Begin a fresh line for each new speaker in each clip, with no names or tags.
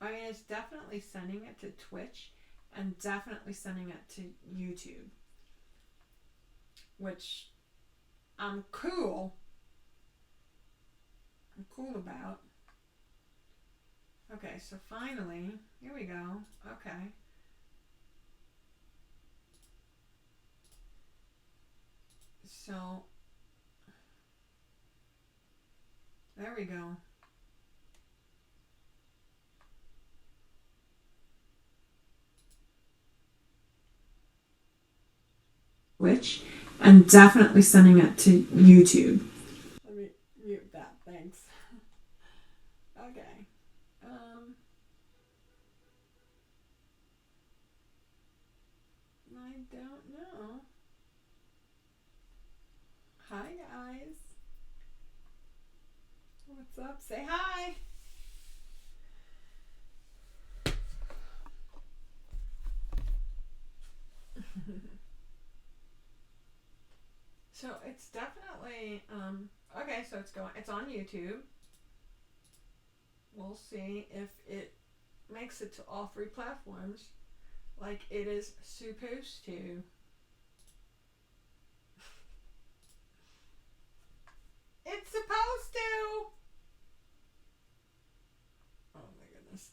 I mean, it's definitely sending it to Twitch and definitely sending it to YouTube, which I'm cool. I'm cool about. Okay, so finally, here we go. Okay. So, there we go. Twitch and definitely sending it to YouTube. Let me mute that. Thanks. Okay. I don't know. Hi guys. What's up? Say hi. So it's definitely okay, so it's on YouTube. We'll see if it makes it to all three platforms like it is supposed to. It's supposed to. Oh my goodness.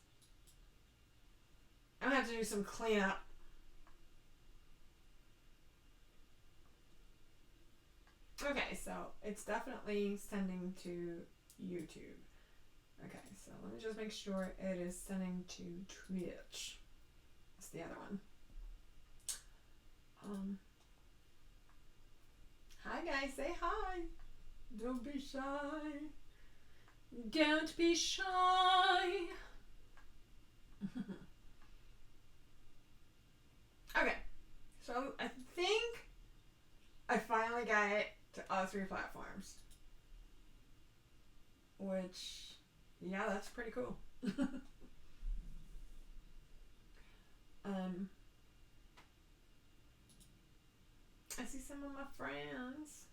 I'm gonna have to do some cleanup. Okay, so it's definitely sending to YouTube. Okay, so let me just make sure it is sending to Twitch. That's the other one. Hi guys, say hi. Don't be shy. Don't be shy. Okay, so I think I finally got it to all three platforms. Which, yeah, that's pretty cool. I see some of my friends.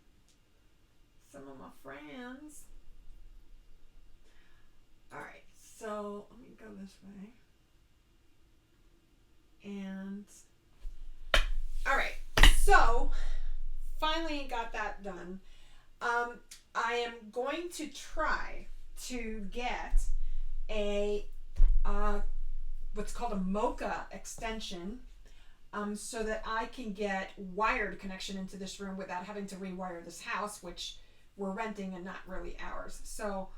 Alright, so let me go this way. And, alright, so finally got that done. I am going to try to get a what's called a mocha extension, so that I can get wired connection into this room without having to rewire this house, which we're renting and not really ours. So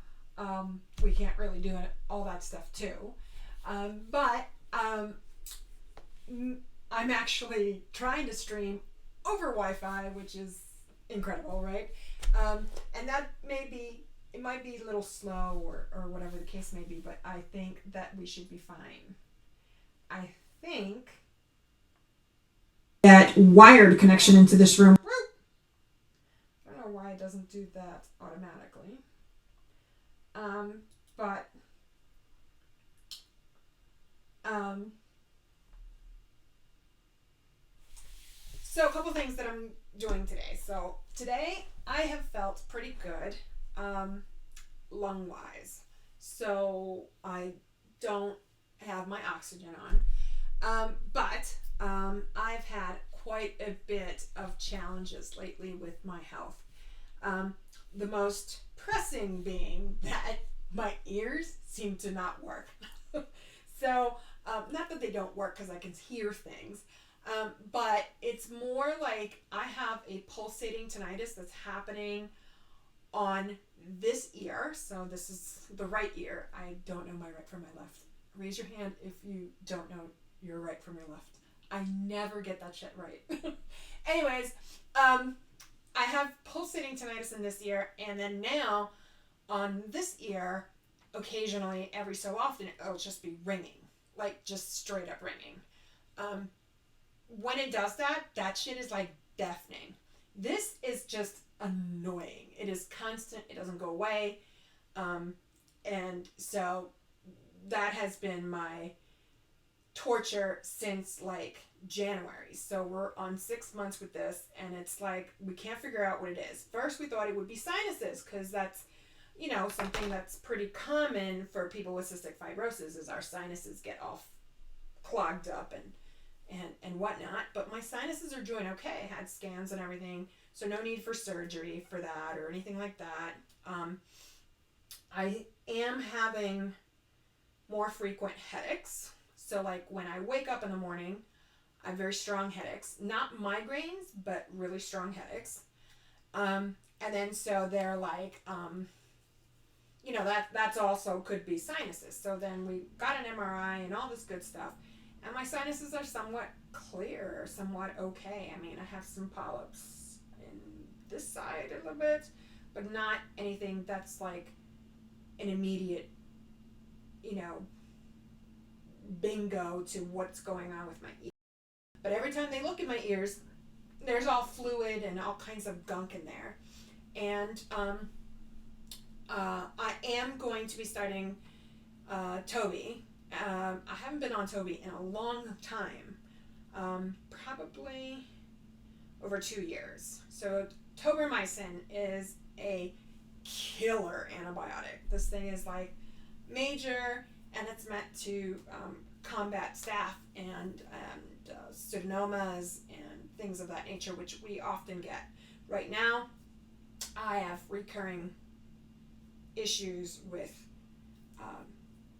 we can't really do all that stuff too. But I'm actually trying to stream over Wi-Fi, which is incredible, right? And that it might be a little slow or whatever the case may be, but I think that we should be fine. I think that wired connection into this room. I don't know why it doesn't do that automatically. But so a couple things that I'm doing today. So today I have felt pretty good, lung wise. So I don't have my oxygen on, but I've had quite a bit of challenges lately with my health. The most pressing being that my ears seem to not work. So, not that they don't work because I can hear things, but it's more like I have a pulsating tinnitus that's happening on this ear. So this is the right ear. I don't know my right from my left. Raise your hand if you don't know your right from your left. I never get that shit right. Anyways, I have pulsating tinnitus in this ear, and then now on this ear, occasionally, every so often, it'll just be ringing, like just straight up ringing. When it does that, that shit is like deafening. This is just annoying. It is constant. It doesn't go away. And so that has been my torture since like January. So we're on 6 months with this, and it's like we can't figure out what it is. First we thought it would be sinuses, because that's, something that's pretty common for people with cystic fibrosis is our sinuses get all clogged up and whatnot. But my sinuses are doing okay. I had scans and everything, so no need for surgery for that or anything like that. I am having more frequent headaches. So like when I wake up in the morning, I have very strong headaches, not migraines, but really strong headaches. And then so they're like, that's also could be sinuses. So then we got an MRI and all this good stuff. And my sinuses are somewhat clear, somewhat okay. I mean, I have some polyps in this side a little bit, but not anything that's like an immediate, bingo to what's going on with my ears. But every time they look at my ears, there's all fluid and all kinds of gunk in there. And I am going to be starting Toby. I haven't been on Toby in a long time, probably over 2 years. So tobramycin is a killer antibiotic. This thing is like major, and it's meant to combat staph and pseudomonas and things of that nature, which we often get. Right now, I have recurring issues with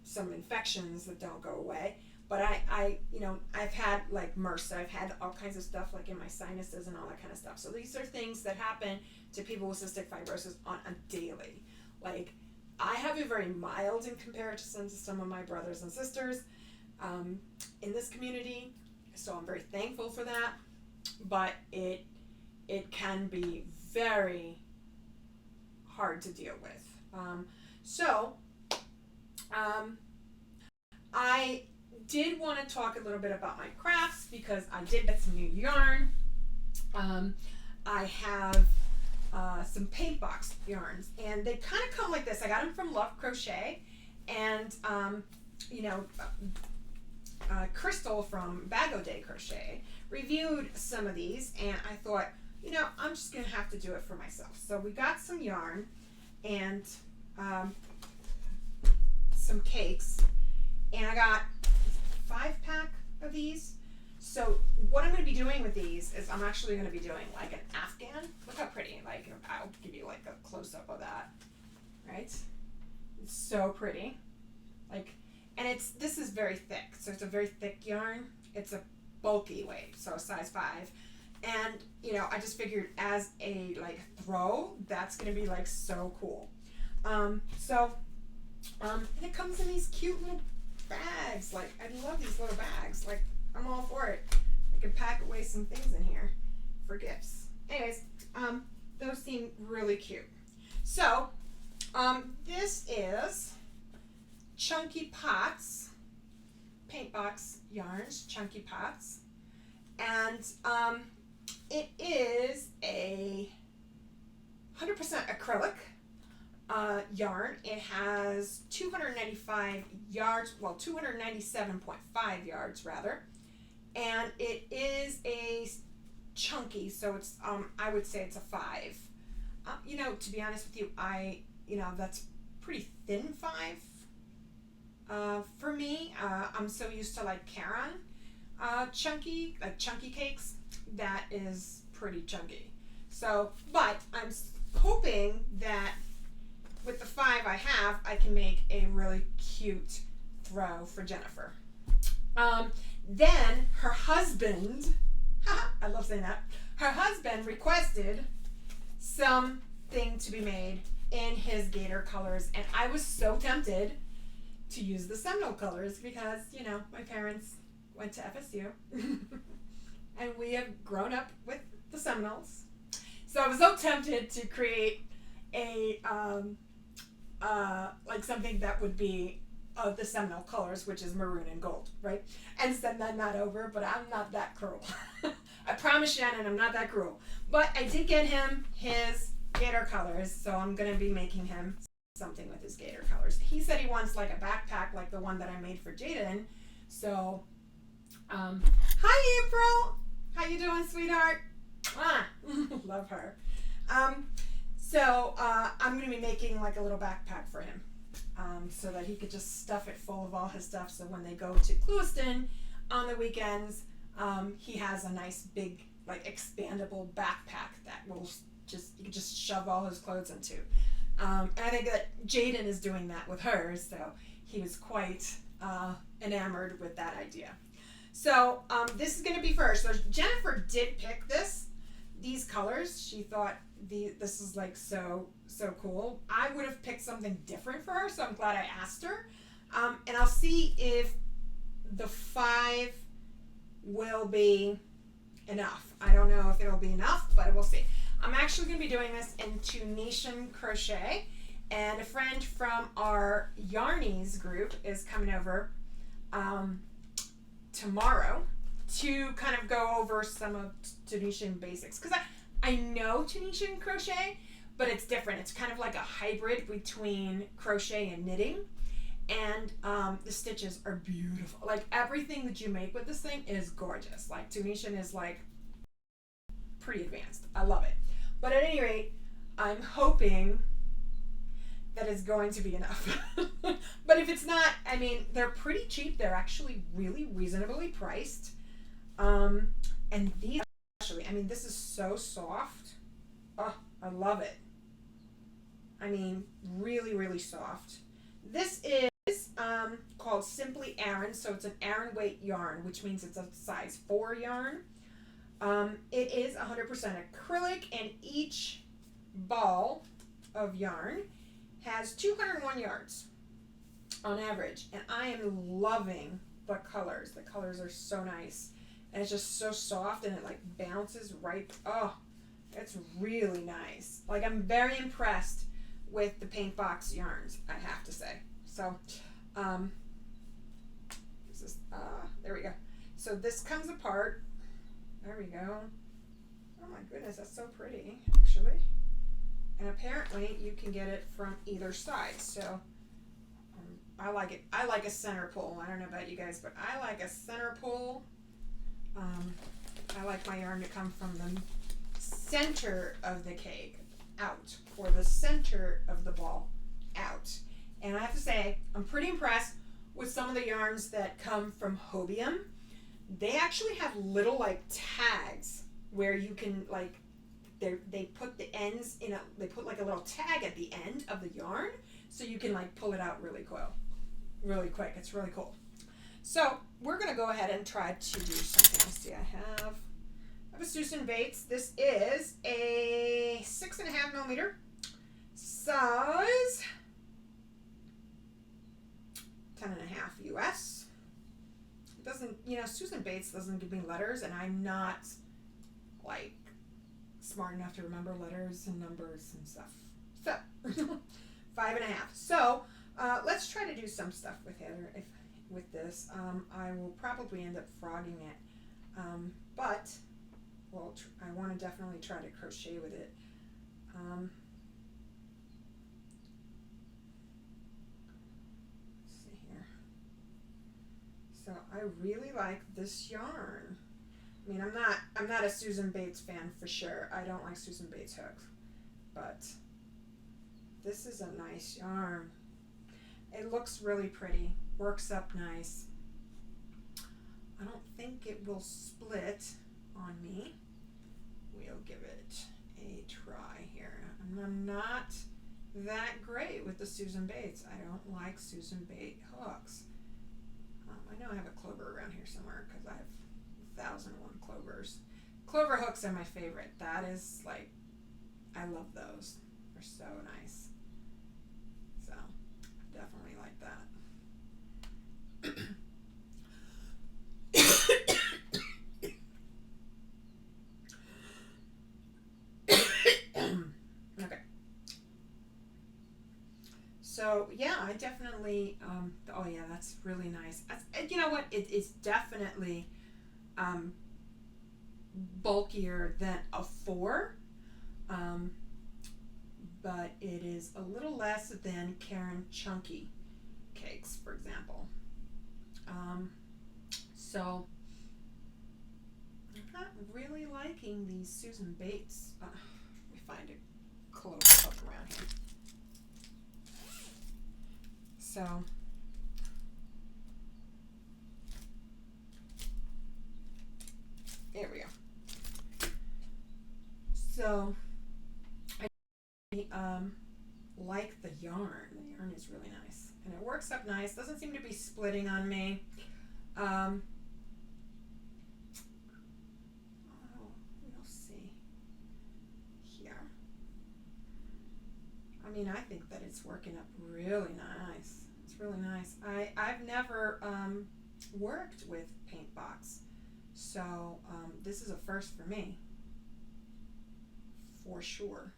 some infections that don't go away. But I've had like MRSA, I've had all kinds of stuff like in my sinuses and all that kind of stuff. So these are things that happen to people with cystic fibrosis on a daily. Like I have it very mild in comparison to some of my brothers and sisters in this community. So I'm very thankful for that. But it can be very hard to deal with. I did want to talk a little bit about my crafts because I did get some new yarn. I have some paint box yarns, and they kind of come like this. I got them from Love Crochet, and Crystal from Bag O' Day Crochet reviewed some of these, and I thought, I'm just going to have to do it for myself. So we got some yarn and some cakes, and I got 5-pack of these. So what I'm going to be doing with these is I'm actually going to be doing like an Afghan. Look how pretty. Like I'll give you like a close-up of that. Right? It's so pretty. Like, and this is very thick. So it's a very thick yarn. It's a bulky weight, so size 5. And I just figured as a like throw, that's going to be like so cool. And it comes in these cute little bags. Like, I love these little bags. Like, I'm all for it. I can pack away some things in here for gifts. Anyways, those seem really cute. So, this is Chunky Pots, paint box yarns, Chunky Pots. And it is a 100% acrylic yarn. It has 295 yards, well 297.5 yards rather, and it is a chunky, so it's I would say it's a 5. To be honest with you, that's pretty thin 5 for me. I'm so used to like Caron chunky cakes. That is pretty chunky. So, but I'm hoping that with the 5 I have, I can make a really cute throw for Jennifer. Then her husband, I love saying that, her husband requested something to be made in his gator colors, and I was so tempted to use the Seminole colors because, my parents went to FSU and we have grown up with the Seminoles. So I was so tempted to create a like something that would be of the Seminole colors, which is maroon and gold, right? And send that over, but I'm not that cruel. I promise Shannon I'm not that cruel. But I did get him his gator colors, so I'm going to be making him something with his gator colors. He said he wants like a backpack like the one that I made for Jaden. So, hi April! How you doing, sweetheart? Love her. So I'm going to be making like a little backpack for him, so that he could just stuff it full of all his stuff. So when they go to Clewiston on the weekends, he has a nice big like expandable backpack that will you can just shove all his clothes into. And I think that Jaden is doing that with hers, so he was quite enamored with that idea. So this is going to be first. So Jennifer did pick these colors. She thought this is like so cool. I would have picked something different for her, so I'm glad I asked her. And I'll see if the 5 will be enough. I don't know if it'll be enough, but we'll see. I'm actually going to be doing this in Tunisian crochet, and a friend from our Yarnies group is coming over tomorrow to kind of go over some of Tunisian basics, because I know Tunisian crochet, but it's different. It's kind of like a hybrid between crochet and knitting, and the stitches are beautiful. Like everything that you make with this thing is gorgeous. Like Tunisian is like pretty advanced. I love it. But at any rate, I'm hoping that it's going to be enough. But if it's not, I mean, they're pretty cheap. They're actually really reasonably priced. And these actually, I mean, this is so soft. Oh, I love it. I mean, really, really soft. This is called Simply Aran, so it's an Aran weight yarn, which means it's a size 4 yarn. It is 100% acrylic, and each ball of yarn has 201 yards on average, and I am loving the colors. The colors are so nice, and it's just so soft, and it like bounces right. Oh, it's really nice. Like I'm very impressed with the paint box yarns, I have to say. So, this is there we go. So this comes apart. There we go. Oh my goodness, that's so pretty, actually. And apparently you can get it from either side. So I like it. I like a center pull. I don't know about you guys, but I like a center pull. I like my yarn to come from the center of the cake out, or the center of the ball out. And I have to say, I'm pretty impressed with some of the yarns that come from Hobium. They actually have little like tags where you can like, they put the ends in a, they put like a little tag at the end of the yarn, so you can like pull it out really quick. It's really cool. So we're gonna go ahead and try to do something. Let's see, I have a Susan Bates. This is a 6.5 millimeter size, 10.5 US. It doesn't, you know, Susan Bates doesn't give me letters, and I'm not like smart enough to remember letters and numbers and stuff. So 5.5. So let's try to do some stuff with Heather. With this, I will probably end up frogging it, but well, I want to definitely try to crochet with it. Let's see here. So I really like this yarn. I mean, I'm not a Susan Bates fan for sure. I don't like Susan Bates hooks, but this is a nice yarn. It looks really pretty. Works up nice. I don't think it will split on me. We'll give it a try here. I'm not that great with the Susan Bates. I don't like Susan Bates hooks. I know I have a clover around here somewhere because I have 1,001 clovers. Clover hooks are my favorite. That is like, I love those. They're so nice. So, definitely like that. Okay. So yeah, I definitely. Oh yeah, that's really nice. You know what? It's definitely bulkier than a 4, but it is a little less than Karen Chunky cakes, for example. So I'm not really liking these Susan Bates. Let me find a close around here. So there we go. So I like the yarn. The yarn is really nice, and it works up nice. Doesn't seem to be splitting on me. Oh, we'll see here. I mean, I think that it's working up really nice. It's really nice. I've never worked with paint box, so this is a first for me, for sure.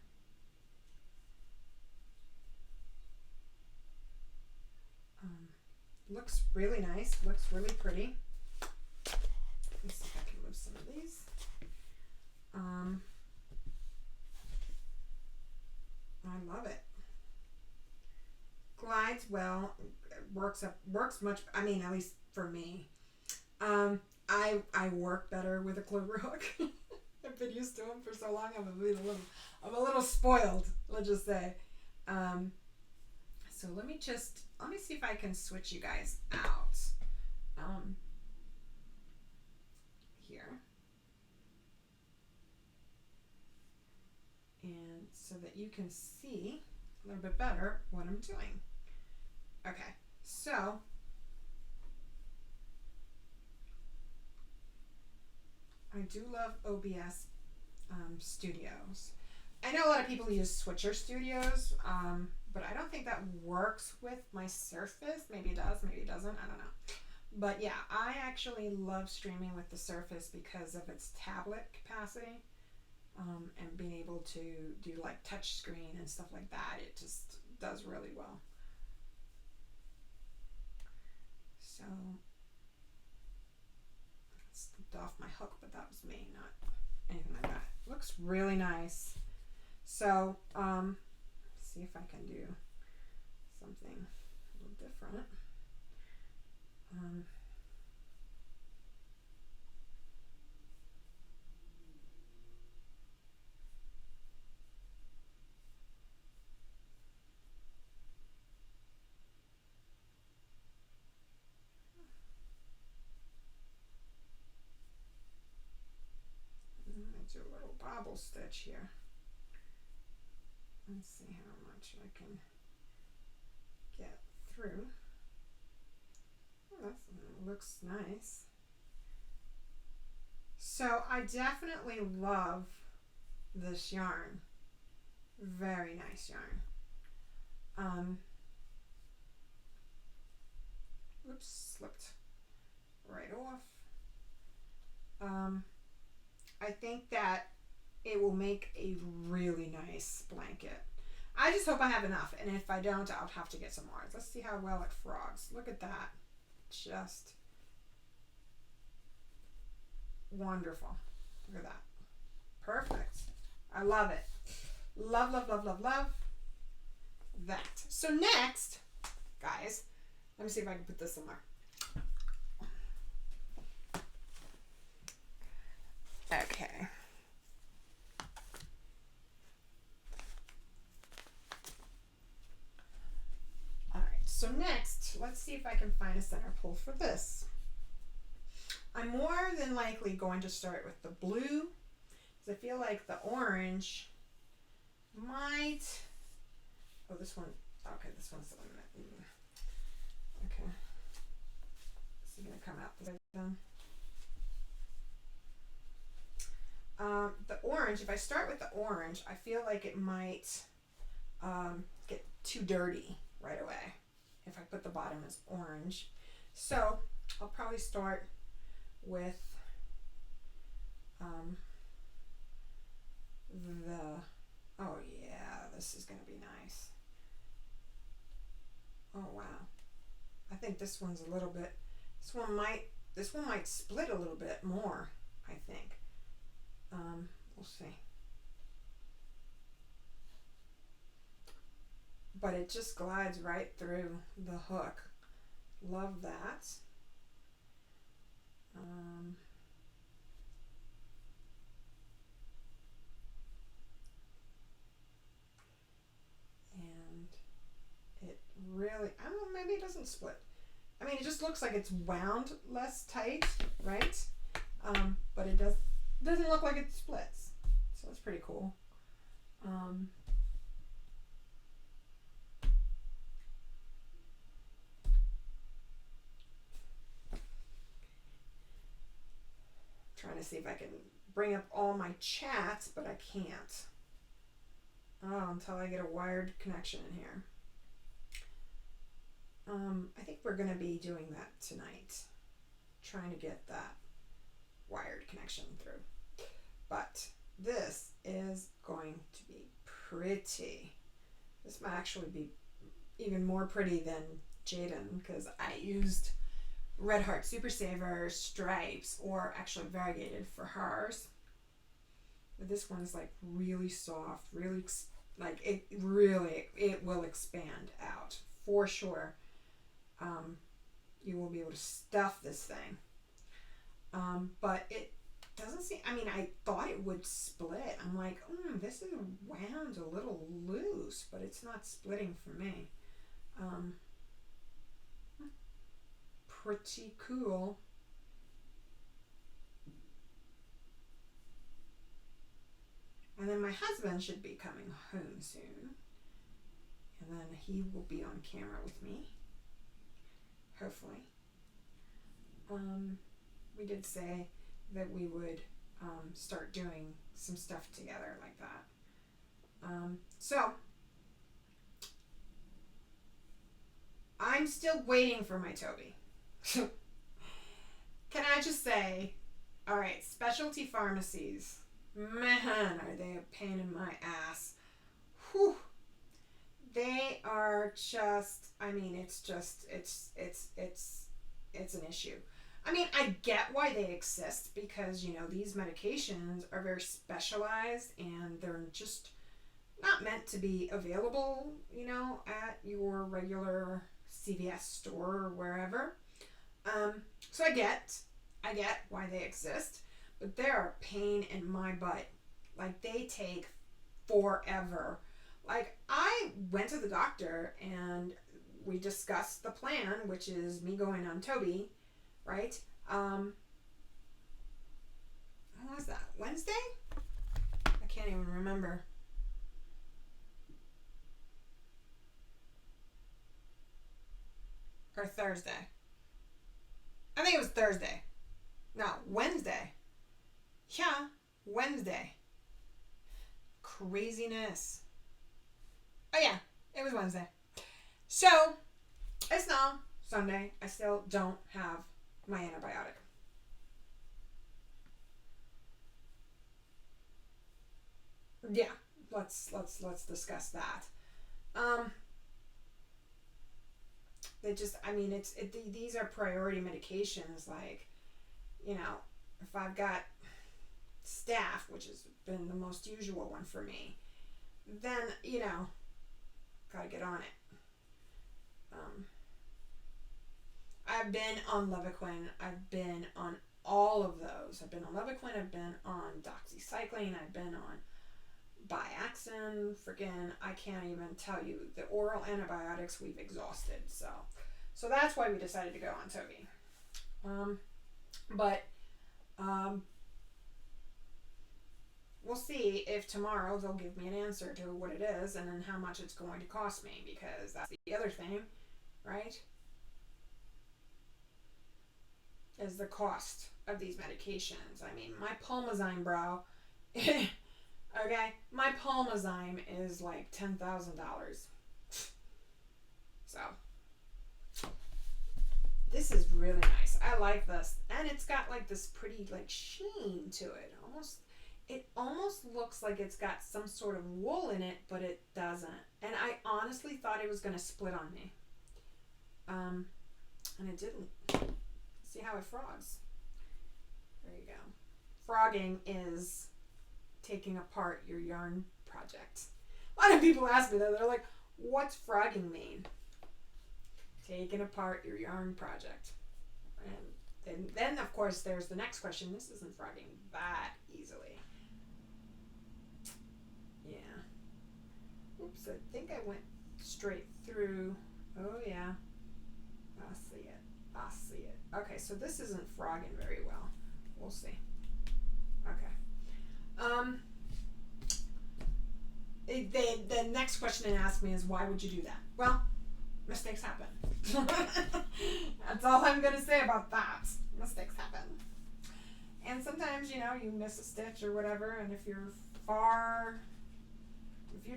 Looks really nice. Looks really pretty. Let me see if I can move some of these. I love it. Glides well. Works much. I mean, at least for me. I work better with a clover hook. I've been used to them for so long. I'm a little spoiled. Let's just say. So let me see if I can switch you guys out. Here. And so that you can see a little bit better what I'm doing. Okay, so I do love OBS Studios. I know a lot of people use Switcher Studios, but I don't think that works with my Surface. Maybe it does, maybe it doesn't, I don't know. But yeah, I actually love streaming with the Surface because of its tablet capacity, and being able to do like touch screen and stuff like that. It just does really well. So, I slipped off my hook, but that was me, not anything like that. Looks really nice. So, see if I can do something a little different. I'm going to do a little bobble stitch here. Let's see how much I can get through. Oh, that looks nice. So I definitely love this yarn. Very nice yarn. Oops, slipped right off. I think that it will make a really nice blanket. I just hope I have enough, and if I don't, I'll have to get some more. Let's see how well it frogs. Look at that. Just wonderful. Look at that. Perfect. I love it. Love, love, love, love, love that. So next, guys, let me see if I can put this somewhere. Okay. Alright, so next, let's see if I can find a center pull for this. I'm more than likely going to start with the blue, because I feel like the orange might... Oh, this one... Okay, this one's the one that... Okay. Is it going to come out the way then? The orange, if I start with the orange, I feel like it might get too dirty right away if I put the bottom as orange. So I'll probably start with oh yeah, this is going to be nice. Oh wow. I think this one's a little bit, this one might split a little bit more, I think. We'll see. But it just glides right through the hook. Love that. doesn't split. I mean, it just looks like it's wound less tight, right? But it doesn't look like it splits. So that's pretty cool. Trying to see if I can bring up all my chats, but I can't. Oh, until I get a wired connection in here. I think we're going to be doing that tonight. Trying to get that wired connection through. But this is going to be pretty. This might actually be even more pretty than Jaden, because I used Red Heart Super Saver stripes, or actually variegated for hers. But this one's like really soft, really like it will expand out for sure. You will be able to stuff this thing. But it doesn't seem, I mean, I thought it would split. I'm like, this is wound a little loose, but it's not splitting for me. Pretty cool. And then my husband should be coming home soon. And then he will be on camera with me. Hopefully. We did say that we would start doing some stuff together like that. So I'm still waiting for my Toby. Can I just say, all right, specialty pharmacies, man, are they a pain in my ass. Whew. They are just, I mean, it's an issue. I mean, I get why they exist, because, you know, these medications are very specialized and they're just not meant to be available, you know, at your regular CVS store or wherever. So I get why they exist, but they're a pain in my butt. Like, they take forever. Like, I went to the doctor and we discussed the plan, which is me going on Toby, right? What was that? Wednesday? I can't even remember. Or Thursday. I think it was Thursday. No, Wednesday. Yeah, Wednesday. Craziness. Oh yeah, it was Wednesday. So, it's now Sunday. I still don't have my antibiotic. Yeah, let's discuss that. They just, I mean, these are priority medications. Like, you know, if I've got staph, which has been the most usual one for me, then, you know, gotta get on it. I've been on Levaquin. I've been on all of those. I've been on Levaquin. I've been on doxycycline. I've been on Biaxin. Freaking, I can't even tell you the oral antibiotics we've exhausted. So that's why we decided to go on Toby. But we'll see if tomorrow they'll give me an answer to what it is and then how much it's going to cost me, because that's the other thing, right? Is the cost of these medications. I mean, my Pulmozyme, bro. Okay? My Pulmozyme is like $10,000. So, this is really nice. I like this. And it's got like this pretty like sheen to it. It almost looks like it's got some sort of wool in it, but it doesn't. And I honestly thought it was going to split on me. And it didn't. See how it frogs. There you go. Frogging is taking apart your yarn project. A lot of people ask me that. They're like, what's frogging mean? Taking apart your yarn project. And then of course, there's the next question. This isn't frogging that easily. Yeah. Oops, I think I went straight through. Oh, yeah. I see it. I see it. Okay, so this isn't frogging very well. We'll see. Okay. The next question they asked me is, why would you do that? Well, mistakes happen. That's all I'm going to say about that. Mistakes happen. And sometimes, you know, you miss a stitch or whatever, and if you're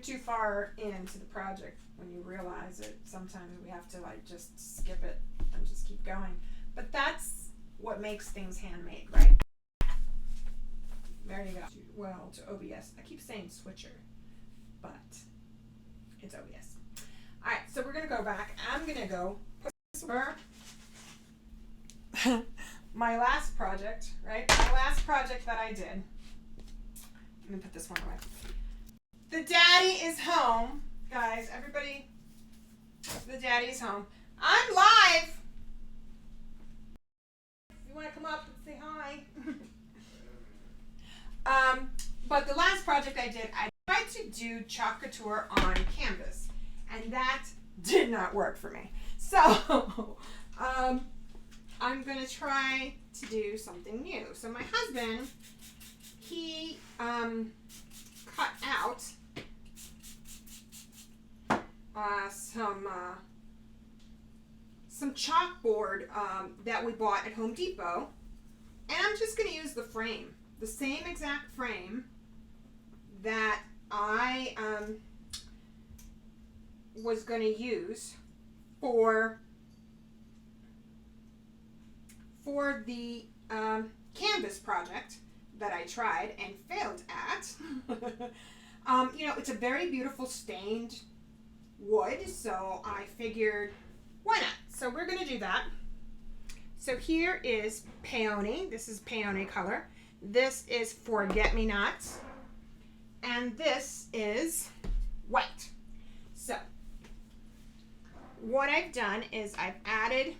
too far into the project when you realize it, sometimes we have to like just skip it and just keep going. But that's what makes things handmade, right? There you go. Well, to OBS. I keep saying switcher, but it's OBS. Alright, so we're going to go back. I'm going to go put this over my last project, right? My last project that I did. Let me put this one away. The daddy is home. Guys, everybody, the daddy's home. I'm live. If you want to come up and say hi. But the last project I did, I tried to do Chalk Couture on canvas, and that did not work for me. So, I'm going to try to do something new. So my husband, he cut out some chalkboard that we bought at Home Depot, and I'm just going to use the frame, the same exact frame that I was going to use for the canvas project that I tried and failed at. You know, it's a very beautiful stained wood, so I figured, why not? So we're going to do that. So here is peony. This is peony color. This is forget-me-nots. And this is white. So what I've done is I've added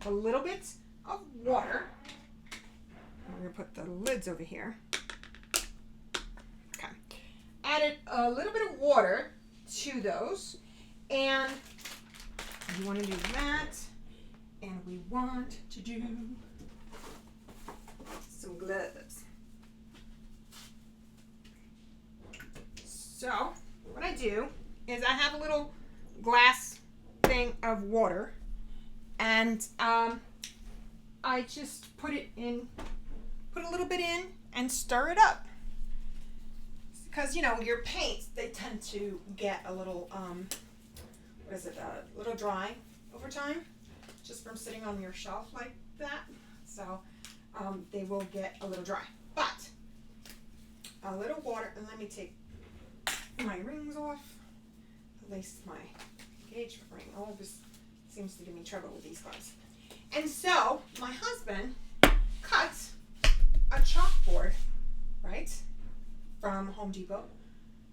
a little bit of water. I'm going to put the lids over here. Okay. Added a little bit of water to those. And you want to do that. And we want to do some gloves. So what I do is I have a little glass thing of water, and I just put a little bit in and stir it up. Because, you know, your paints, they tend to get a little, a little dry over time, just from sitting on your shelf like that. So they will get a little dry. But a little water, and let me take my rings off, at least my engagement ring. All this seems to give me trouble with these gloves. And so my husband cut a chalkboard, right, from Home Depot,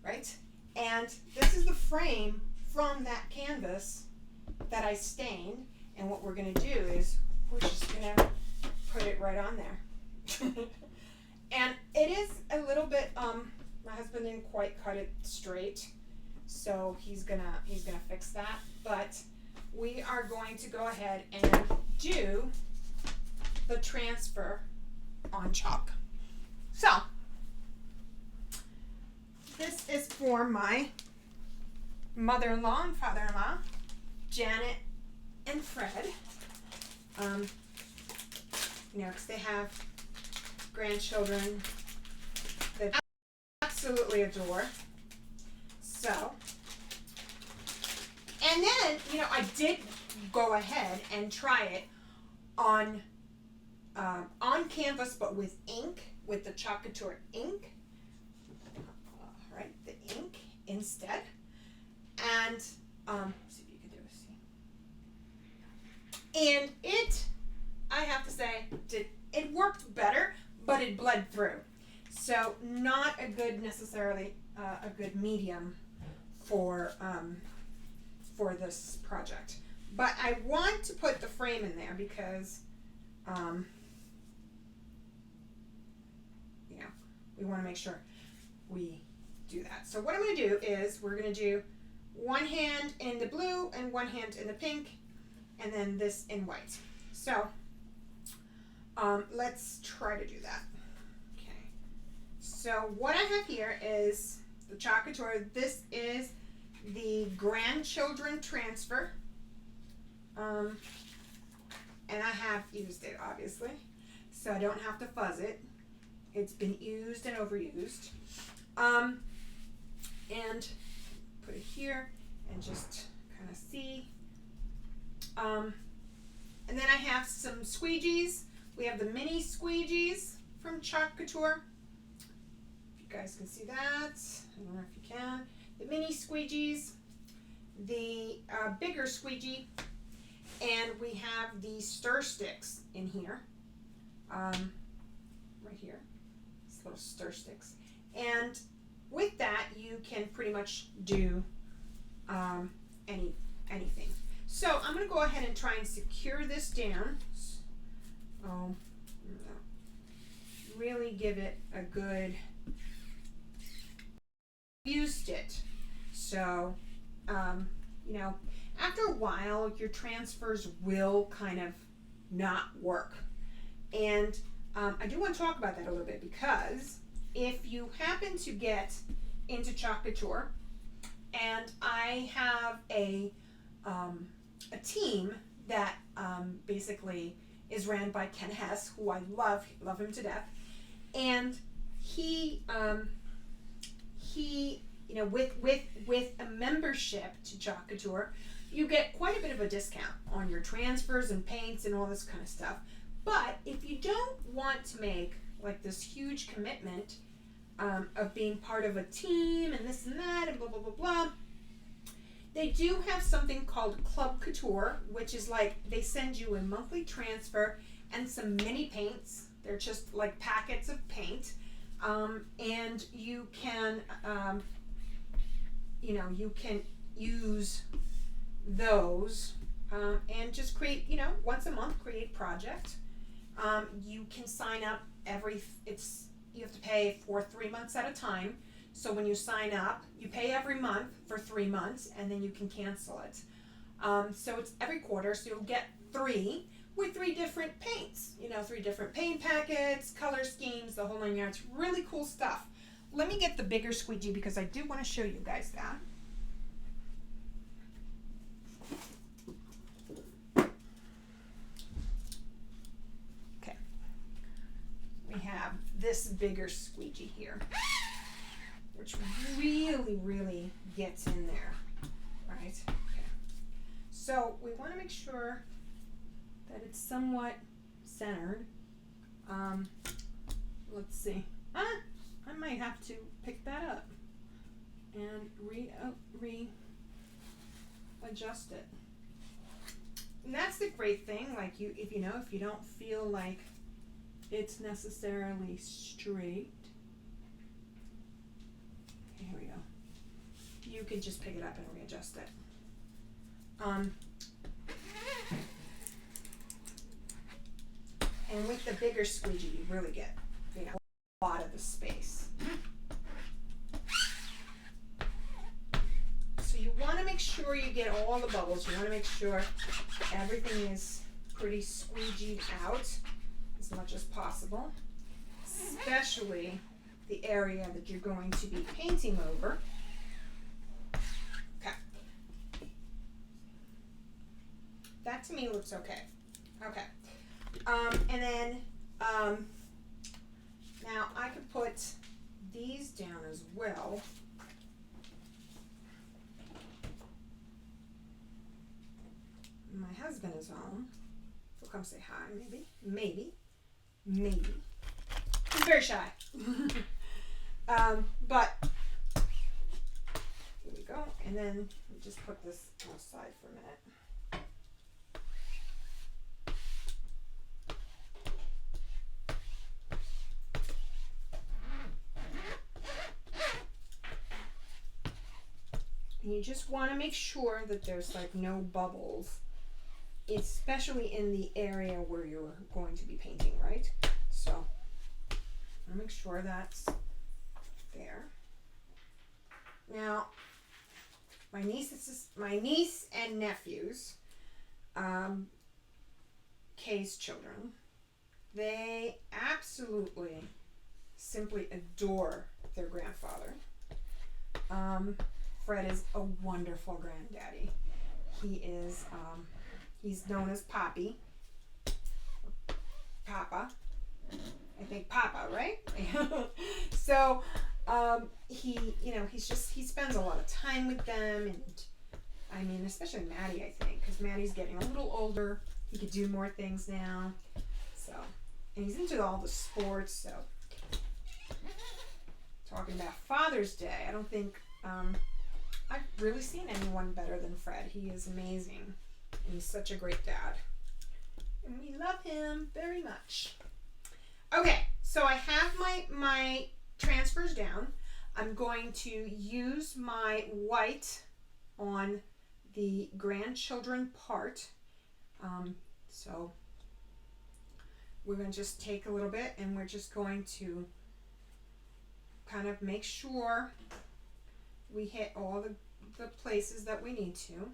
right? And this is the frame from that canvas that I stained. And what we're going to do is we're just going to put it right on there. And it is a little bit, my husband didn't quite cut it straight, so he's gonna fix that. But we are going to go ahead and do the transfer on chalk. So this is for my mother-in-law and father-in-law, Janet and Fred. You know, because they have grandchildren that I absolutely adore. So, and then, you know, I did go ahead and try it on canvas, but with ink, with the Chalk Couture ink. Right, the ink instead. And see if you can do it. And it, I have to say, it worked better, but it bled through. So not a good necessarily a good medium for this project. But I want to put the frame in there because you know, we want to make sure we do that. So what I'm going to do is we're going to do one hand in the blue and one hand in the pink, and then this in white. So let's try to do that. Okay. So what I have here is the Chalk Couture. This is the grandchildren transfer. And I have used it, obviously, so I don't have to fuzz it. It's been used and overused. And put it here and just kind of see. And then I have some squeegees. We have the mini squeegees from Chalk Couture. If you guys can see that, I don't know if you can. The mini squeegees, the bigger squeegee, and we have the stir sticks in here, right here, these little stir sticks. And with that, you can pretty much do anything. So I'm going to go ahead and try and secure this down. Really give it a good, used it. So, you know, after a while, your transfers will kind of not work. And I do want to talk about that a little bit, because if you happen to get into Chalk Couture, and I have a team that basically is ran by Ken Hess, who I love him to death, and he you know, with a membership to Chalk Couture, you get quite a bit of a discount on your transfers and paints and all this kind of stuff. But if you don't want to make like this huge commitment of being part of a team and this and that and blah blah blah blah, they do have something called Club Couture, which is like they send you a monthly transfer and some mini paints. They're just like packets of paint, and you can you know, you can use those and just create, you know, once a month, create project. You can sign up you have to pay for 3 months at a time. So when you sign up, you pay every month for 3 months, and then you can cancel it. So it's every quarter, so you'll get 3 with 3 different paints, you know, 3 different paint packets, color schemes, the whole 9 yards. Really cool stuff. Let me get the bigger squeegee because I do want to show you guys that. Okay. We have this bigger squeegee here, which really gets in there, right? Okay. So we want to make sure that it's somewhat centered. Let's see. I might have to pick that up and readjust it. And that's the great thing. Like if you don't feel like it's necessarily straight. Okay, here we go. You can just pick it up and readjust it. And with the bigger squeegee, you really get, you know, a lot of the space. So you want to make sure you get all the bubbles. You want to make sure everything is pretty squeegeed out as much as possible, especially the area that you're going to be painting over. Okay. That to me looks okay. Okay. And then now I could put these down as well. My husband is home. He'll come say hi, maybe. He's very shy. But here we go. And then we just put this on the side for a minute. You just want to make sure that there's like no bubbles, especially in the area where you're going to be painting, right? So I'll make sure that's there. Now, my niece and nephews Kay's children. They absolutely, simply adore their grandfather. Fred is a wonderful granddaddy. He is, he's known as Poppy. Papa. I think Papa, right? So, he, you know, he spends a lot of time with them, and I mean, especially Maddie, I think, because Maddie's getting a little older. He could do more things now. So, and he's into all the sports. So, talking about Father's Day, I don't think I've really seen anyone better than Fred. He is amazing, and he's such a great dad, and we love him very much. Okay, so I have my transfers down. I'm going to use my white on the grandchildren part. So we're going to just take a little bit, and we're just going to kind of make sure we hit all the places that we need to.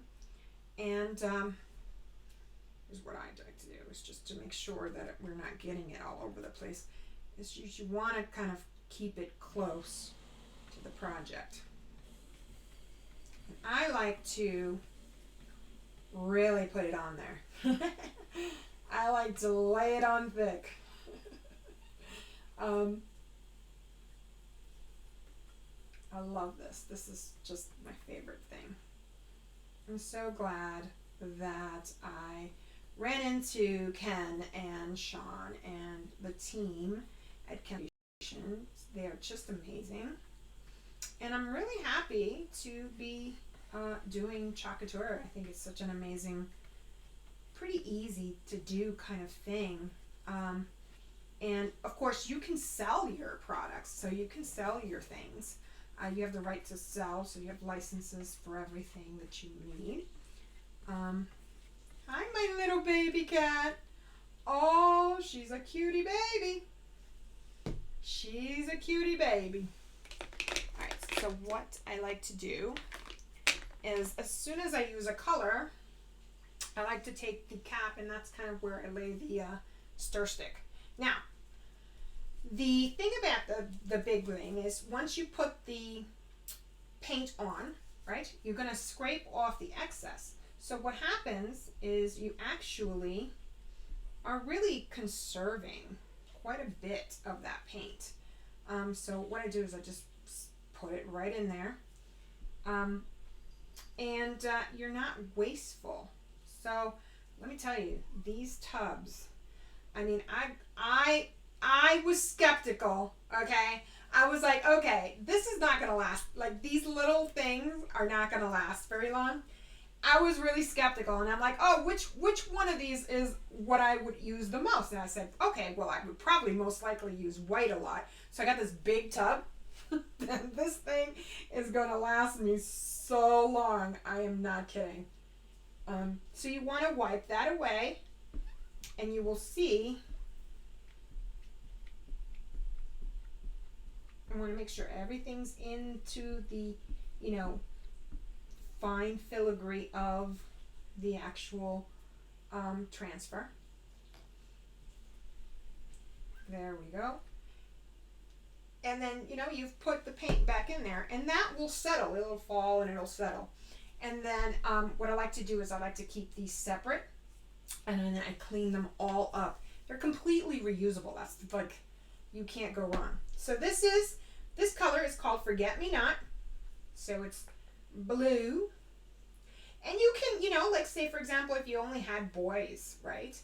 And here's what I like to do, is just to make sure that we're not getting it all over the place. Is you want to kind of keep it close to the project. And I like to really put it on there. I like to lay it on thick. I love this. This is just my favorite thing. I'm so glad that I ran into Ken and Sean and the team at Ken. They are just amazing. And I'm really happy to be doing Chalk Couture. I think it's such an amazing, pretty easy to do kind of thing. And of course you can sell your products, so you can sell your things. You have the right to sell, so you have licenses for everything that you need. Hi, my little baby cat. Oh, she's a cutie baby. She's a cutie baby. Alright, so what I like to do is, as soon as I use a color, I like to take the cap, and that's kind of where I lay the stir stick. Now, the thing about the big thing is, once you put the paint on, right, you're going to scrape off the excess. So what happens is you actually are really conserving quite a bit of that paint. So what I do is I just put it right in there. And you're not wasteful. So let me tell you, these tubs, I mean, I was skeptical, okay? I was like, okay, this is not gonna last. Like, these little things are not gonna last very long. I was really skeptical, and I'm like, oh, which one of these is what I would use the most? And I said, okay, well, I would probably most likely use white a lot. So I got this big tub. This thing is gonna last me so long. I am not kidding. So you want to wipe that away, and you will see. I want to make sure everything's into the, you know, fine filigree of the actual transfer. There we go. And then, you know, you've put the paint back in there, and that will settle. It'll fall and it'll settle. And then what I like to do is I like to keep these separate, and then I clean them all up. They're completely reusable. That's like, you can't go wrong. So this color is called Forget Me Not. So it's blue. And you can, you know, like, say for example, if you only had boys, right?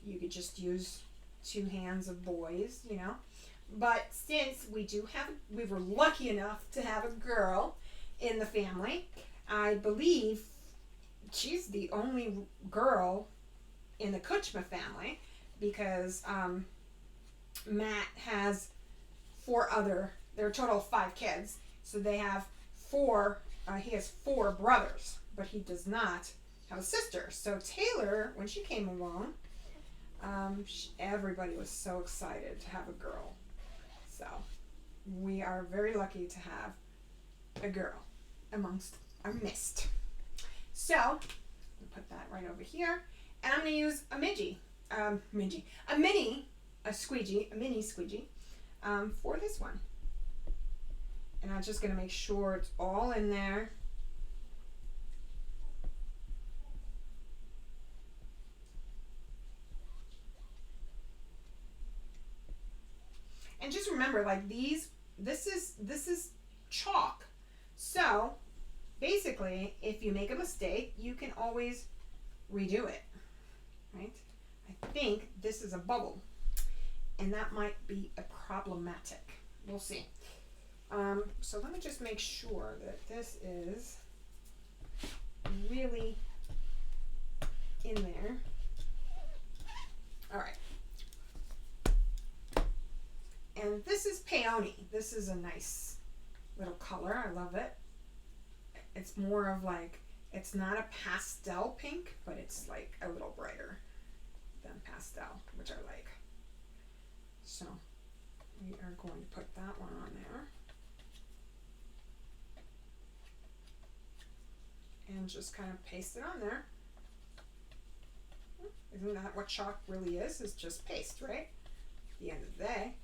You could just use 2 hands of boys, you know. But since we were lucky enough to have a girl in the family, I believe she's the only girl in the Kutchma family, because Matt has 4 other, there are a total of 5 kids, so they have 4, he has 4 brothers, but he does not have a sister. So Taylor, when she came along, everybody was so excited to have a girl. So we are very lucky to have a girl amongst our midst. So Put that right over here. And I'm going to use a mini squeegee for this one. And I'm just going to make sure it's all in there. And just remember, like this is chalk. So basically, if you make a mistake, you can always redo it, right? I think this is a bubble, and that might be a problematic. We'll see. So let me just make sure that this is really in there. All right. And this is peony. This is a nice little color. I love it. It's more of like, it's not a pastel pink, but it's like a little brighter than pastel, which I like. So we are going to put that one on there. And just kind of paste it on there. Isn't that what chalk really is? It's just paste, right? At the end of the day.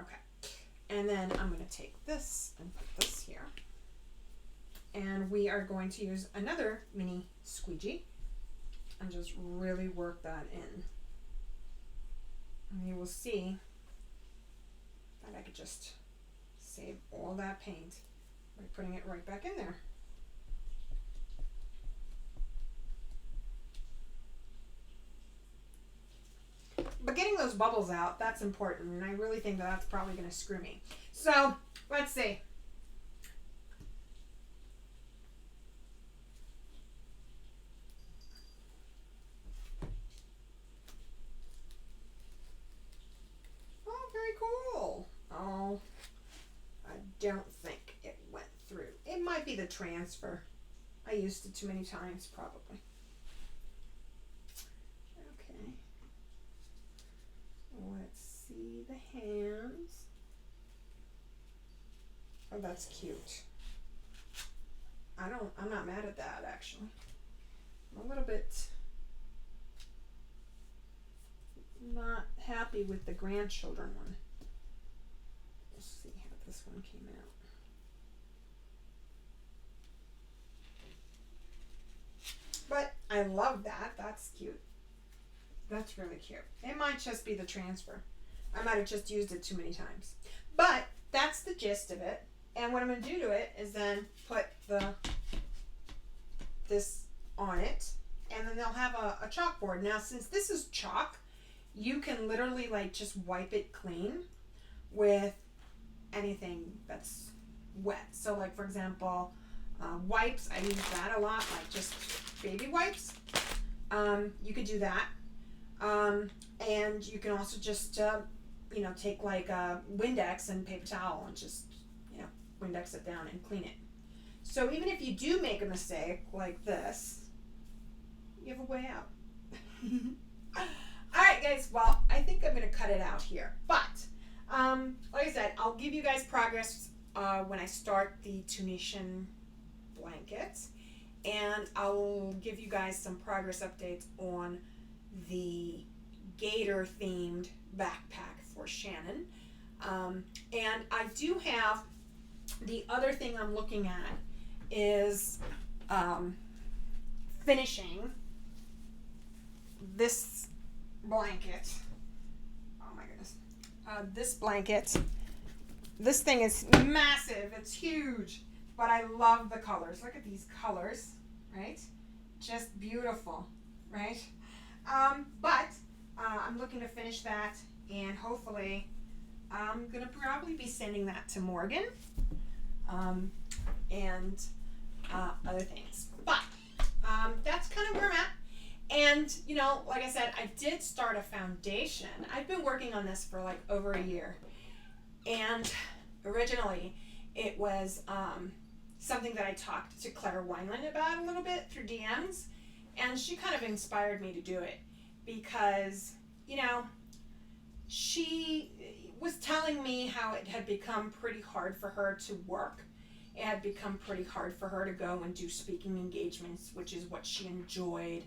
Okay. And then I'm going to take this and put this here. And we are going to use another mini squeegee and just really work that in. And you will see that I could just save all that paint by putting it right back in there. But getting those bubbles out, that's important, and I really think that that's probably going to screw me. So, let's see. Oh, very cool. Oh, I don't think it went through. It might be the transfer. I used it too many times, probably. Let's see the hands. Oh, that's cute. I'm not mad at that, actually. I'm a little bit not happy with the grandchildren one. We'll see how this one came out. But I love that. That's cute. That's really cute. It might just be the transfer. I might have just used it too many times. But that's the gist of it. And what I'm going to do to it is then put this on it. And then they'll have a chalkboard. Now, since this is chalk, you can literally like just wipe it clean with anything that's wet. So like, for example, wipes. I use that a lot, like just baby wipes. You could do that. And you can also just, take like a Windex and paper towel and just, Windex it down and clean it. So even if you do make a mistake like this, you have a way out. All right, guys. Well, I think I'm going to cut it out here. But, like I said, I'll give you guys progress when I start the Tunisian blankets. And I'll give you guys some progress updates on the gator themed backpack for Shannon. And I do have the other thing I'm looking at is finishing this blanket. Oh my goodness. This blanket. This thing is massive. It's huge. But I love the colors. Look at these colors, right? Just beautiful, right? But I'm looking to finish that, and hopefully I'm going to probably be sending that to Morgan and other things. But that's kind of where I'm at. And, like I said, I did start a foundation. I've been working on this for like over a year. And originally it was something that I talked to Claire Wineland about a little bit through DMs. And she kind of inspired me to do it because, she was telling me how it had become pretty hard for her to work it had become pretty hard for her to go and do speaking engagements, which is what she enjoyed.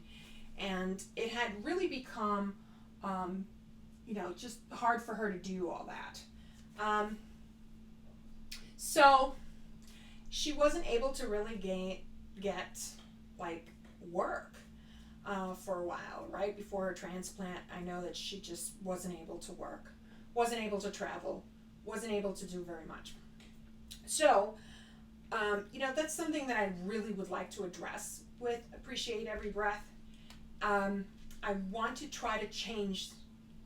And it had really become, just hard for her to do all that. So she wasn't able to really get like work for a while. Right before her transplant, I know that she just wasn't able to work, wasn't able to travel, wasn't able to do very much. So, that's something that I really would like to address with Appreciate Every Breath. I want to try to change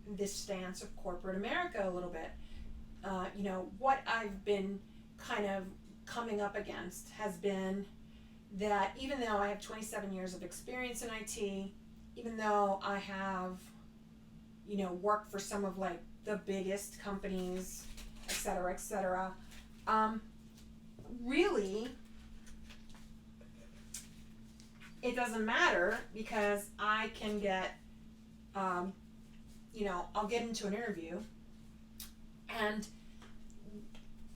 this stance of corporate America a little bit. What I've been kind of coming up against has been that even though I have 27 years of experience in IT, even though I have, worked for some of like the biggest companies, et cetera, really, it doesn't matter because I can get, I'll get into an interview and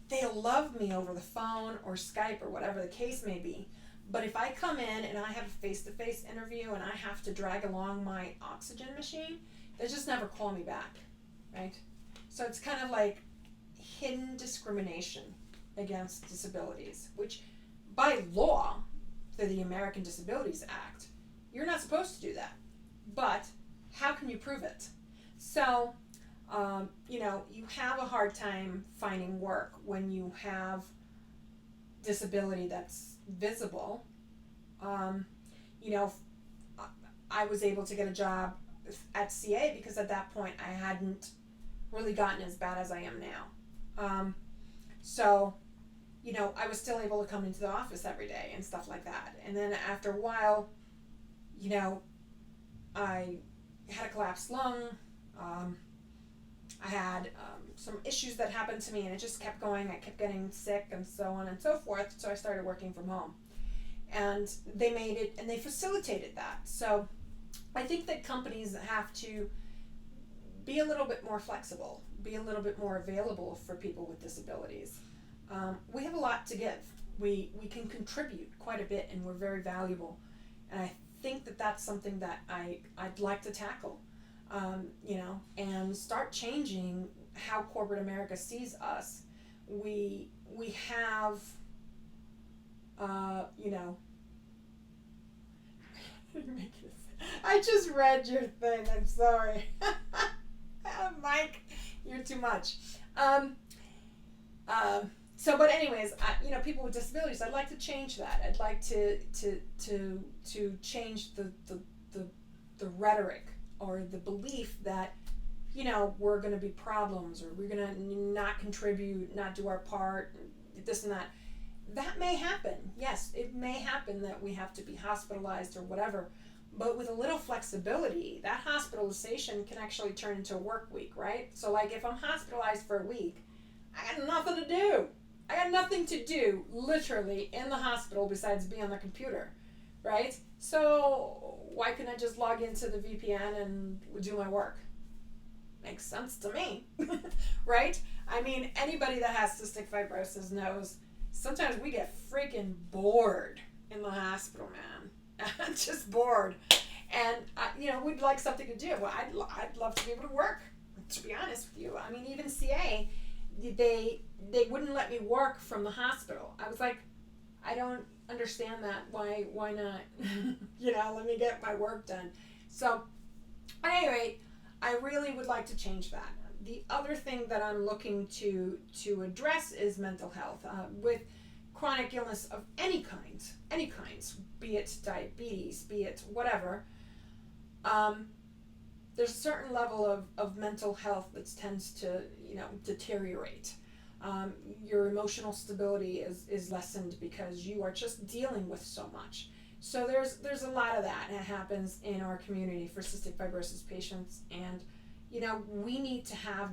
they'll love me over the phone or Skype or whatever the case may be. But if I come in and I have a face-to-face interview and I have to drag along my oxygen machine, they just never call me back, right? So it's kind of like hidden discrimination against disabilities, which by law, through the American Disabilities Act, you're not supposed to do that. But how can you prove it? So, you have a hard time finding work when you have disability that's visible. I was able to get a job at CA because at that point I hadn't really gotten as bad as I am now. I was still able to come into the office every day and stuff like that. And then after a while, I had a collapsed lung. I had some issues that happened to me and it just kept going. I kept getting sick and so on and so forth. So I started working from home. And they made it, and they facilitated that. So I think that companies have to be a little bit more flexible, be a little bit more available for people with disabilities. We have a lot to give. We can contribute quite a bit, and we're very valuable. And I think that that's something that I'd like to tackle, and start changing how corporate America sees us. We have, I just read your thing. I'm sorry. Mike, you're too much. But anyways, people with disabilities, I'd like to change that. I'd like to change the rhetoric or the belief that, we're going to be problems or we're going to not contribute, not do our part, this and that. That may happen. Yes, it may happen that we have to be hospitalized or whatever. But with a little flexibility, that hospitalization can actually turn into a work week, right? So like if I'm hospitalized for a week, I got nothing to do. I got nothing to do, literally, in the hospital besides be on the computer, right? So why couldn't I just log into the VPN and do my work? Makes sense to me, right? I mean, anybody that has cystic fibrosis knows sometimes we get freaking bored in the hospital, man. Just bored. And, we'd like something to do. Well, I'd love to be able to work, to be honest with you. I mean, even CA, they wouldn't let me work from the hospital. I was like, I don't understand that. Why not? Let me get my work done. So, at any rate, I really would like to change that. The other thing that I'm looking to address is mental health. With chronic illness of any kinds, be it diabetes, be it whatever, there's a certain level of mental health that tends to, deteriorate. Your emotional stability is lessened because you are just dealing with so much. So there's a lot of that happens in our community for cystic fibrosis patients, and we need to have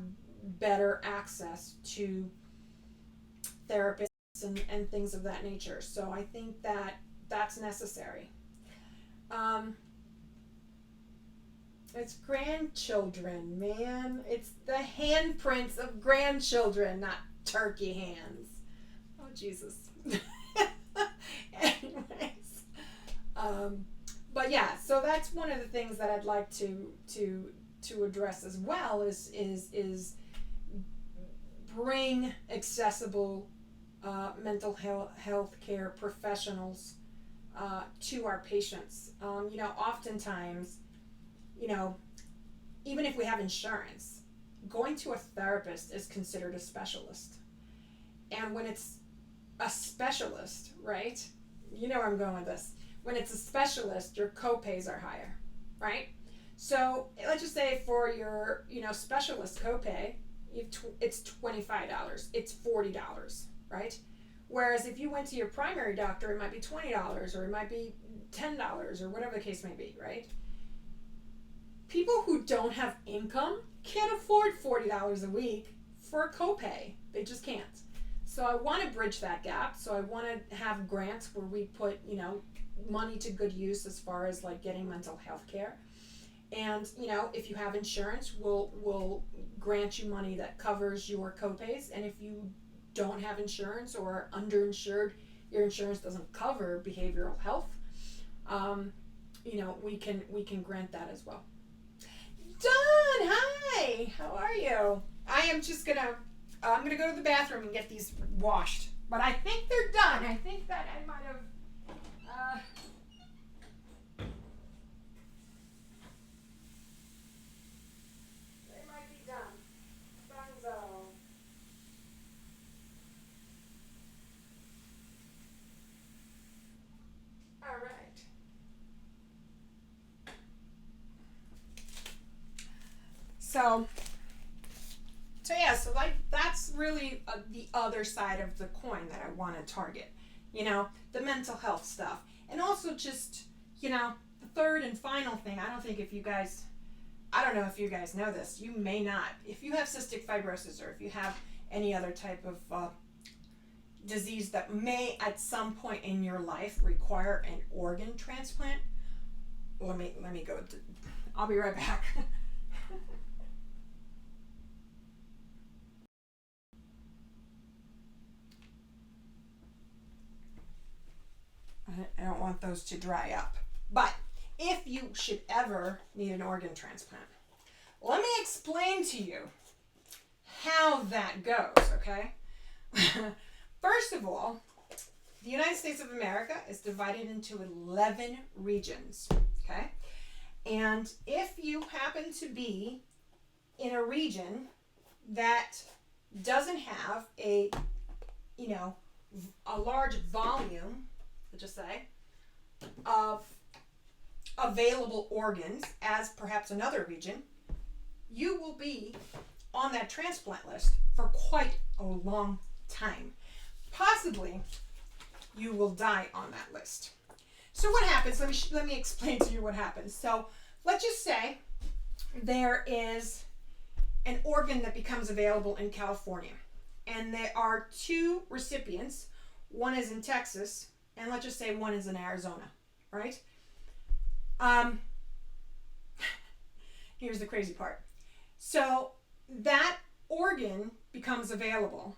better access to therapists and things of that nature. So I think that's necessary. It's grandchildren, man. It's the handprints of grandchildren, not turkey hands. Oh, Jesus. Anyways, but yeah, so that's one of the things that I'd like to address as well is bring accessible mental health care professionals to our patients. Oftentimes, even if we have insurance, going to a therapist is considered a specialist. And when it's a specialist, right? You know where I'm going with this. When it's a specialist, your copays are higher, right? So let's just say for your, specialist copay, it's $25. It's $40, right? Whereas if you went to your primary doctor, it might be $20 or it might be $10 or whatever the case may be, right? People who don't have income can't afford $40 a week for a copay. They just can't. So I want to bridge that gap. So I want to have grants where we put, money to good use as far as like getting mental health care. And, if you have insurance, we'll grant you money that covers your copays. And if you don't have insurance or are underinsured, your insurance doesn't cover behavioral health, we can grant that as well. Dawn, hi, how are you? I am just I'm gonna go to the bathroom and get these washed, but I think they're done. I think that I might have, they might be done. Dunzo. All right. So like that's really the other side of the coin that I want to target, the mental health stuff, and also just, the third and final thing. I don't know if you guys know this. You may not. If you have cystic fibrosis or if you have any other type of disease that may at some point in your life require an organ transplant, let me go. I'll be right back. I don't want those to dry up. But if you should ever need an organ transplant, let me explain to you how that goes, okay? First of all, the United States of America is divided into 11 regions, okay? And if you happen to be in a region that doesn't have a large volume, let's just say, of available organs as perhaps another region, you will be on that transplant list for quite a long time. Possibly, you will die on that list. So what happens? Let me explain to you what happens. So let's just say there is an organ that becomes available in California, and there are two recipients. One is in Texas, and let's just say one is in Arizona, right? Here's the crazy part. So that organ becomes available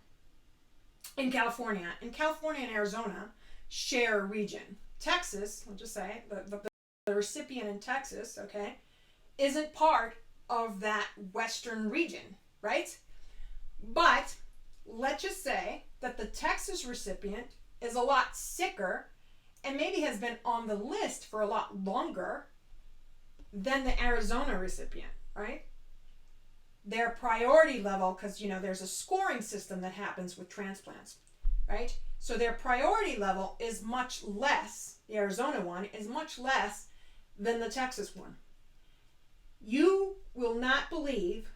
in California, and California and Arizona share a region. Texas, let's just say, the recipient in Texas, okay, isn't part of that western region, right? But let's just say that the Texas recipient is a lot sicker and maybe has been on the list for a lot longer than the Arizona recipient, right? Their priority level, because there's a scoring system that happens with transplants, right? So their priority level is much less, the Arizona one is much less than the Texas one. You will not believe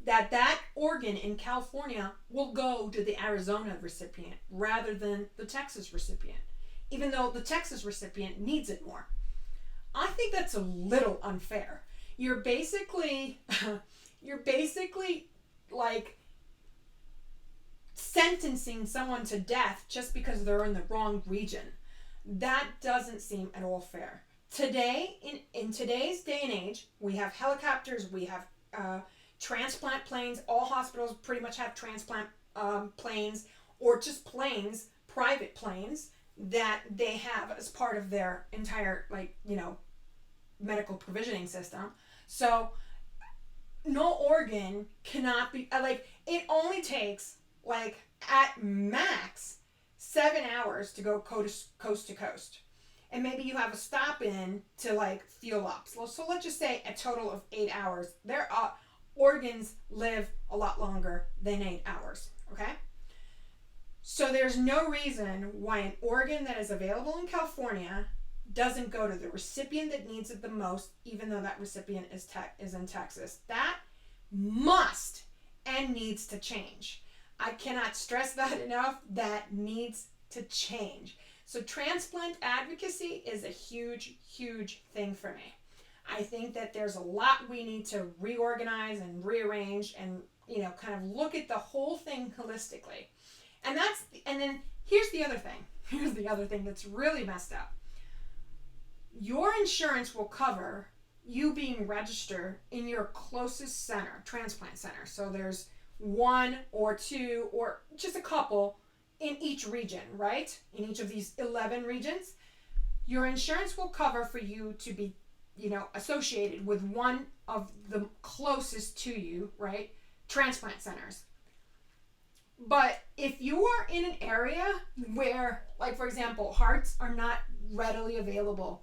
that organ in California will go to the Arizona recipient rather than the Texas recipient, even though the Texas recipient needs it more. I think that's a little unfair. You're basically like sentencing someone to death just because they're in the wrong region. That doesn't seem at all fair. Today, in today's day and age, we have helicopters, we have transplant planes. All hospitals pretty much have transplant planes or just planes private planes that they have as part of their entire, medical provisioning system. So no organ cannot be, it only takes, at max 7 hours to go coast to coast. And maybe you have a stop in to fuel up. So let's just say a total of 8 hours. Their organs live a lot longer than 8 hours. Okay? So there's no reason why an organ that is available in California doesn't go to the recipient that needs it the most, even though that recipient is in Texas. That must and needs to change. I cannot stress that enough. That needs to change. So transplant advocacy is a huge, huge thing for me. I think that there's a lot we need to reorganize and rearrange and, kind of look at the whole thing holistically. And then here's the other thing. Here's the other thing that's really messed up. Your insurance will cover you being registered in your closest center, transplant center. So there's one or two or just a couple in each region, right? In each of these 11 regions. Your insurance will cover for you to be, associated with one of the closest to you, right? Transplant centers. But if you are in an area where, for example, hearts are not readily available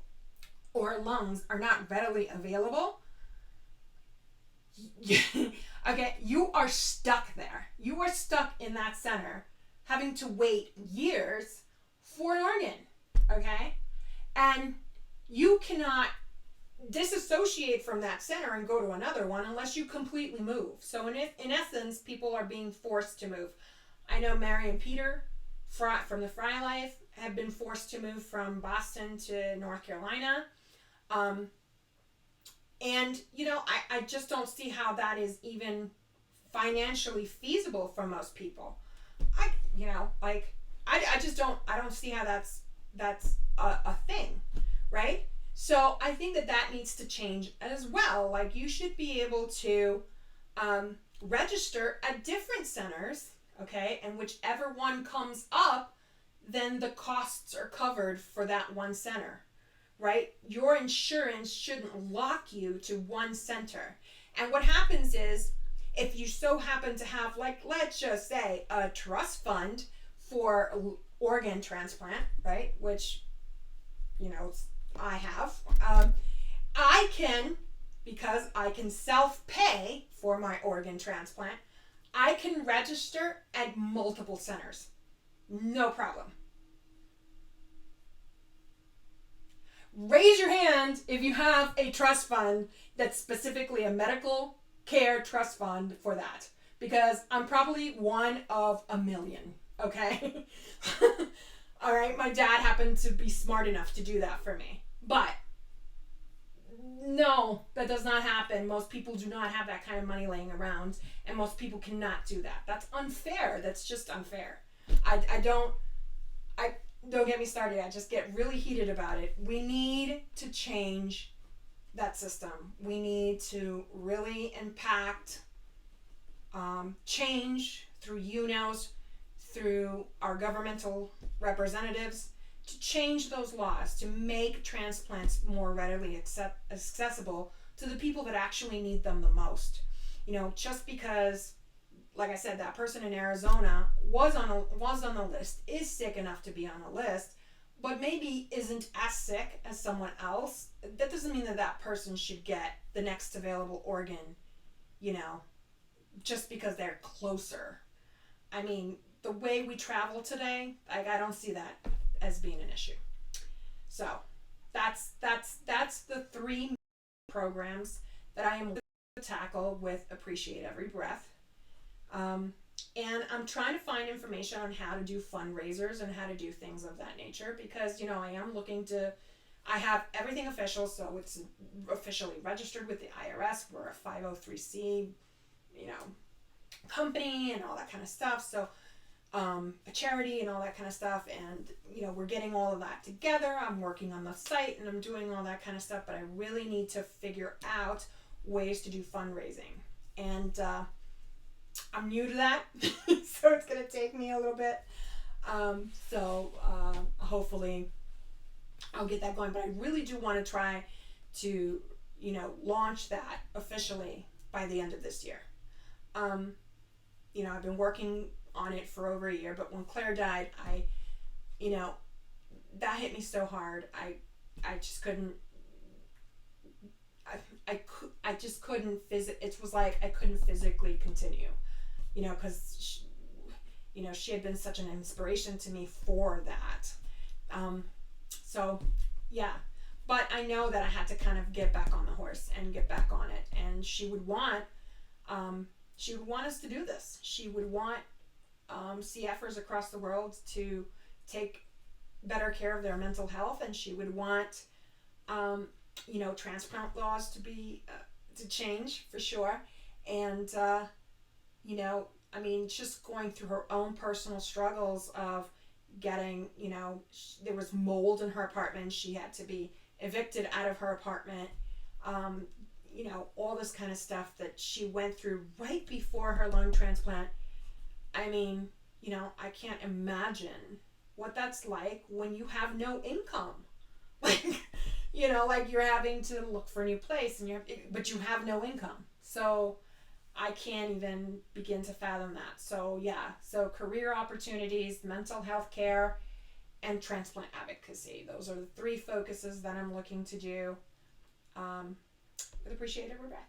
or lungs are not readily available, okay, you are stuck there. You are stuck in that center having to wait years for an organ, okay? And you cannot disassociate from that center and go to another one unless you completely move. So in essence, people are being forced to move. I know Mary and Peter from the Fry Life have been forced to move from Boston to North Carolina. And, I just don't see how that is even financially feasible for most people. I don't see how that's a thing, right? So I think that needs to change as well. You should be able to register at different centers, okay? And whichever one comes up, then the costs are covered for that one center, right? Your insurance shouldn't lock you to one center. And what happens is, if you so happen to have, let's just say, a trust fund for organ transplant, right? Which, I have. I can, because I can self-pay for my organ transplant, I can register at multiple centers. No problem. Raise your hand if you have a trust fund that's specifically a medical care trust fund for that, because I'm probably one of a million, okay? All right, my dad happened to be smart enough to do that for me. But no, that does not happen. Most people do not have that kind of money laying around, and most people cannot do that. That's unfair. That's just unfair. Don't get me started. I just get really heated about it. We need to change that system. We need to really impact change through UNOs, through our governmental representatives, to change those laws, to make transplants more readily accessible to the people that actually need them the most. Just because, like I said, that person in Arizona was on the list, is sick enough to be on the list, but maybe isn't as sick as someone else, that doesn't mean that person should get the next available organ, just because they're closer. I mean, the way we travel today, I don't see that as being an issue. So that's the 3 programs that I am going to tackle with Appreciate Every Breath. And I'm trying to find information on how to do fundraisers and how to do things of that nature, because, I have everything official, so it's officially registered with the IRS. We're a 503c, company and all that kind of stuff. So, a charity and all that kind of stuff. And, we're getting all of that together. I'm working on the site and I'm doing all that kind of stuff, but I really need to figure out ways to do fundraising. And, I'm new to that, so it's going to take me a little bit. Hopefully I'll get that going, but I really do want to try to, launch that officially by the end of this year. I've been working on it for over a year, but when Claire died, that hit me so hard. I just couldn't. I just couldn't it was like I couldn't physically continue, because she had been such an inspiration to me for that. Yeah, but I know that I had to kind of get back on the horse and get back on it, and she would want us to do this. She would want CFers across the world to take better care of their mental health, and she would want transplant laws to be to change for sure. And just going through her own personal struggles of getting, there was mold in her apartment. She had to be evicted out of her apartment. All this kind of stuff that she went through right before her lung transplant. I can't imagine what that's like when you have no income. Like you're having to look for a new place but you have no income. So I can't even begin to fathom that. So career opportunities, mental health care, and transplant advocacy. Those are the 3 focuses that I'm looking to do with Appreciative Regret.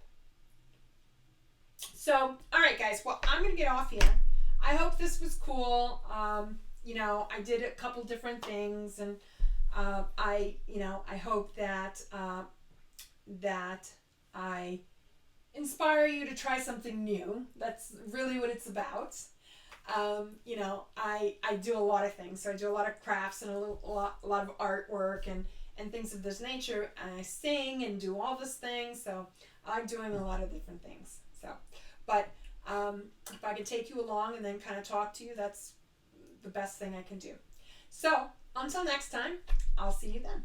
So, all right, guys. Well, I'm going to get off here. I hope this was cool. I did a couple different things, and I hope that I inspire you to try something new. That's really what it's about. I do a lot of things. So I do a lot of crafts and a lot of artwork and things of this nature. And I sing and do all these things. So I like doing a lot of different things. But if I could take you along and then kind of talk to you, that's the best thing I can do. So until next time, I'll see you then.